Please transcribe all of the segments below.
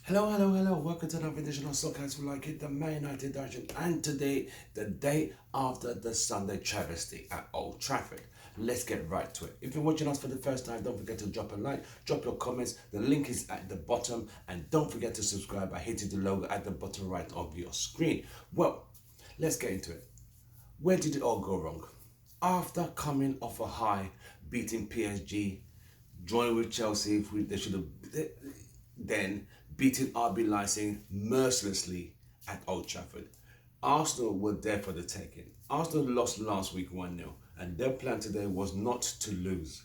Hello, hello, hello. Welcome to another edition of Soccer as We Like It, the Man United edition. And today, the day after the Sunday travesty at Old Trafford. Let's get right to it. If you're watching us for the first time, don't forget to drop a like, drop your comments. The link is at the bottom. And don't forget to subscribe by hitting the logo at the bottom right of your screen. Well, let's get into it. Where did it all go wrong? After coming off a high, beating PSG, joining with Chelsea, they should have then beating RB Leipzig mercilessly at Old Trafford. Arsenal were there for the taking. Arsenal lost last week 1-0, and their plan today was not to lose.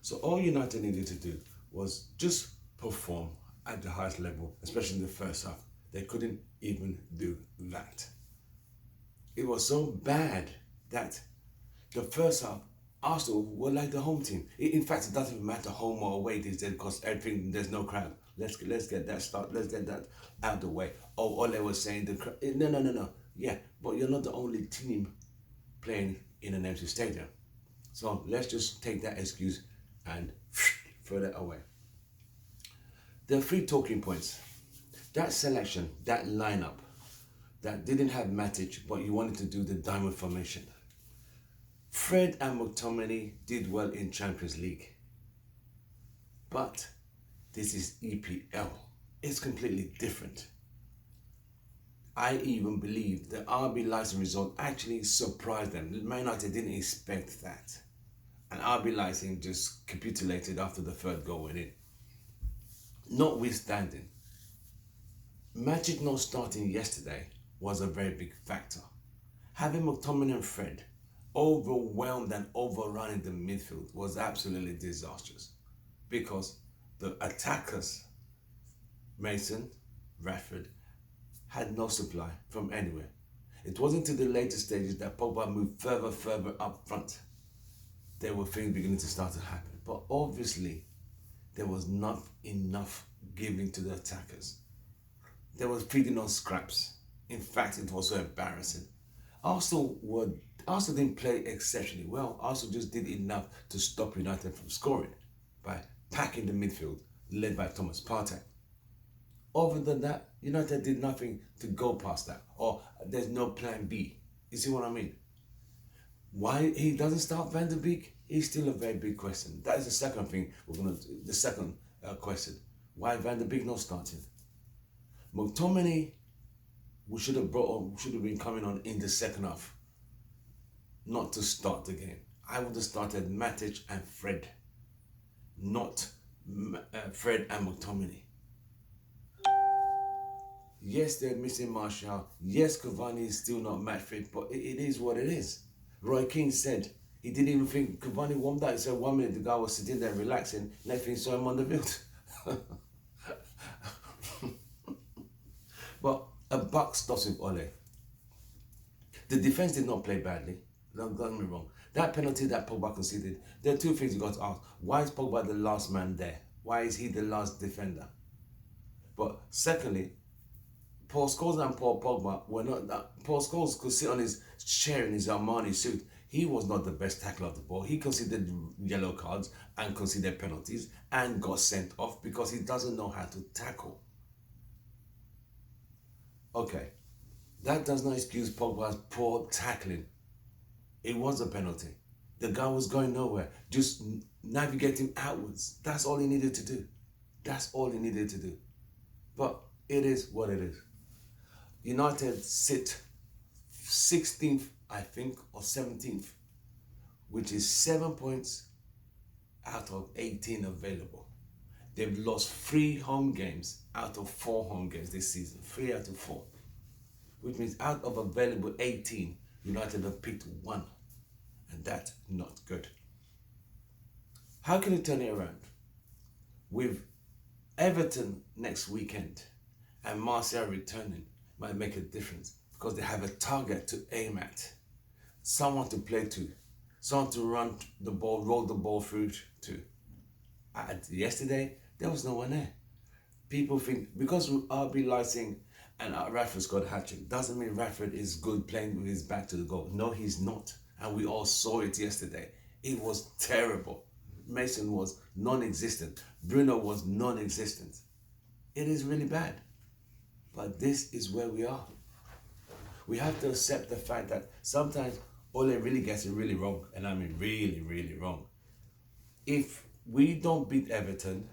So all United needed to do was just perform at the highest level, especially in the first half. They couldn't even do that. It was so bad that the first half, Arsenal were like the home team. In fact, it doesn't even matter home or away these days because everything there's no crowd. Let's get that start. Let's get that out of the way. Oh, Ole was saying the crowd. No. Yeah, but you're not the only team playing in an empty stadium. So let's just take that excuse and throw that away. The three talking points. That selection, that lineup, that didn't have Matic, but you wanted to do the diamond formation. Fred and McTominay did well in Champions League. But this is EPL. It's completely different. I even believe the RB Leipzig result actually surprised them. Man United didn't expect that. And RB Leipzig just capitulated after the third goal went in. Notwithstanding, Magic not starting yesterday was a very big factor. Having McTominay and Fred overwhelmed and overrunning the midfield was absolutely disastrous because the attackers, Mason, Rashford, had no supply from anywhere. It wasn't until the later stages that Pogba moved further up front. There were things beginning to start to happen. But obviously, there was not enough giving to the attackers. They were feeding on scraps. In fact, it was so embarrassing. Arsenal didn't play exceptionally well. Arsenal just did enough to stop United from scoring by packing the midfield led by Thomas Partey. Other than that, United did nothing to go past that, or there's no plan B. You see what I mean? Why he doesn't start Van der Beek is still a very big question. That is the second thing the second question. Why Van der Beek not starting? McTominay should have been coming on in the second half, not to start the game. I would have started Matic and Fred, not Fred and McTominay. Yes, they're missing Martial. Yes, Cavani is still not match fit, but it is what it is. Roy Keane said he didn't even think Cavani warmed up. He said 1 minute the guy was sitting there relaxing, next thing saw him on the field. But a buck stops with Ole. The defense did not play badly. Don't get me wrong. That penalty that Pogba conceded, there are two things you got to ask. Why is Pogba the last man there? Why is he the last defender? But secondly, Paul Scholes and Paul Pogba were not that. Paul Scholes could sit on his chair in his Armani suit. He was not the best tackler of the ball. He conceded yellow cards and conceded penalties and got sent off because he doesn't know how to tackle. Okay, that does not excuse Pogba's poor tackling. It was a penalty. The guy was going nowhere. Just navigate him outwards. That's all he needed to do. That's all he needed to do. But it is what it is. United sit 16th, I think, or 17th, which is 7 points out of 18 available. They've lost 3 home games out of 4 home games this season. 3 out of 4. Which means out of available 18, United have picked 1. And that's not good. How can you turn it around? With Everton next weekend and Martial returning might make a difference because they have a target to aim at. Someone to play to. Someone to run the ball, roll the ball through to. Yesterday, there was no one there. People think because RB Leipzig and Rashford scored a hat-trick doesn't mean Rashford is good playing with his back to the goal. No, he's not. And we all saw it yesterday. It was terrible. Mason was non-existent. Bruno was non-existent. It is really bad. But this is where we are. We have to accept the fact that sometimes Ole really gets it really wrong, and I mean really, really wrong. If we don't beat Everton,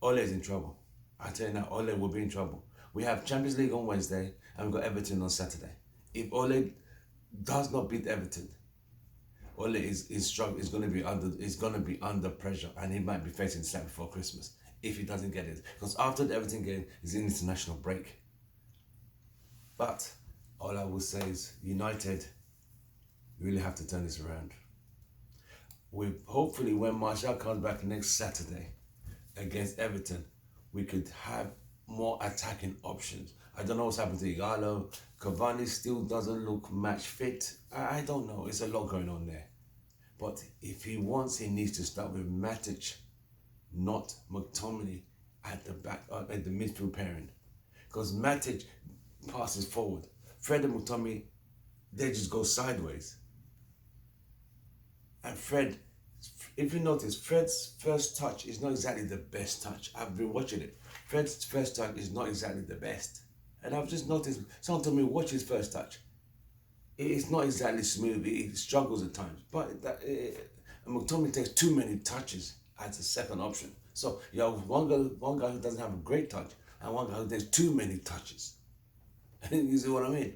Ole is in trouble. I tell you now, Ole will be in trouble. We have Champions League on Wednesday, and we've got Everton on Saturday. If Ole does not beat Everton, Ole is going to be under pressure, and he might be facing sack before Christmas if he doesn't get it. Because after the Everton game is an international break. But all I will say is, United really have to turn this around. Hopefully when Martial comes back next Saturday against Everton, we could have more attacking options. I don't know what's happened to Igalo. Cavani still doesn't look match fit. I don't know. It's a lot going on there. But if he wants, he needs to start with Matic, not McTominay at the back, at the midfield pairing. Because Matic passes forward. Fred and McTominay, they just go sideways. And Fred, if you notice, Fred's first touch is not exactly the best touch. I've been watching it. Fred's first touch is not exactly the best. And I've just noticed, someone told me, watch his first touch. It's not exactly smooth, he struggles at times. But McTominay takes too many touches as a second option. So you have one guy who doesn't have a great touch, and one guy who takes too many touches. You see what I mean?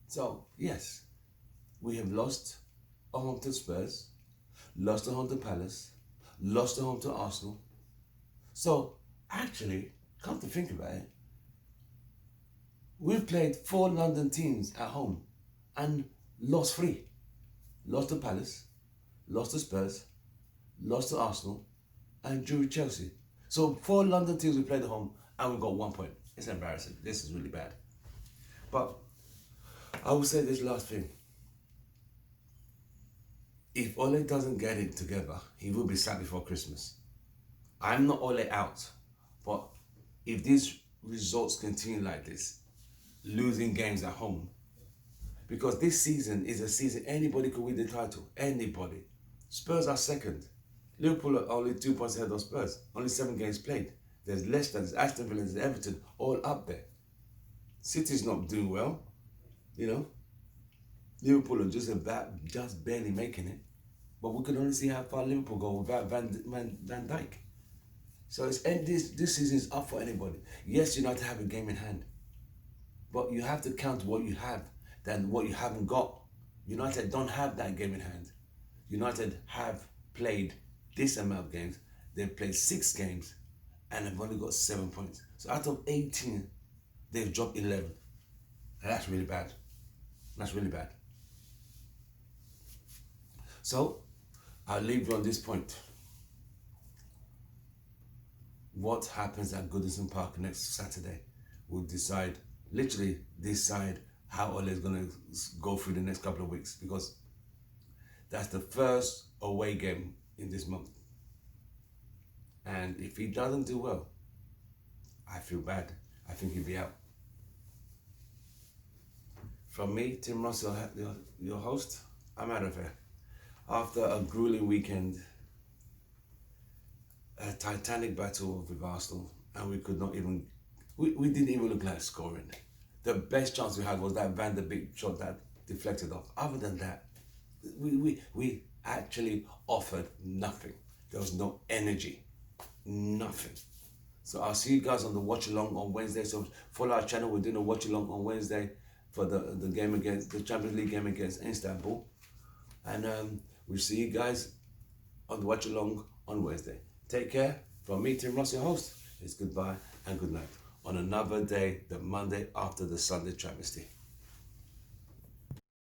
So, yes, we have lost at home to Spurs, lost at home to Palace, lost at home to Arsenal. So, actually, come to think about it, we've played 4 London teams at home and lost 3. Lost to Palace, lost to Spurs, lost to Arsenal, and drew with Chelsea. So 4 London teams we played at home and we got 1 point. It's embarrassing. This is really bad. But I will say this last thing. If Ole doesn't get it together, he will be sacked before Christmas. I'm not Ole out, but if these results continue like this, losing games at home, because this season is a season anybody could win the title. Anybody. Spurs are second. Liverpool are only 2 points ahead of Spurs. Only 7 games played. There's Leicester, there's Aston Villa, there's Everton, all up there. City's not doing well, you know. Liverpool are just barely making it. But we can only see how far Liverpool go without Van Dijk. So this season is up for anybody. Yes, United have a game in hand. But you have to count what you have than what you haven't got. United don't have that game in hand. United have played this amount of games. They've played 6 games and have only got 7 points. So out of 18, they've dropped 11. And that's really bad. That's really bad. So, I'll leave you on this point. What happens at Goodison Park next Saturday will literally decide how Ole is going to go through the next couple of weeks, because that's the first away game in this month. And if he doesn't do well, I feel bad. I think he'll be out. From me, Tim Russell, your host, I'm out of here. After a grueling weekend, a titanic battle with Arsenal, and we didn't even look like scoring. The best chance we had was that Van der Beek shot that deflected off. Other than that, we actually offered nothing. There was no energy, nothing. So I'll see you guys on the watch along on Wednesday. So follow our channel. We're doing a watch along on Wednesday for the game against the Champions League game against Istanbul, and we'll see you guys on the watch along on Wednesday. Take care. From me, Tim Ross, your host. It's goodbye and good night on another day, the Monday after the Sunday travesty.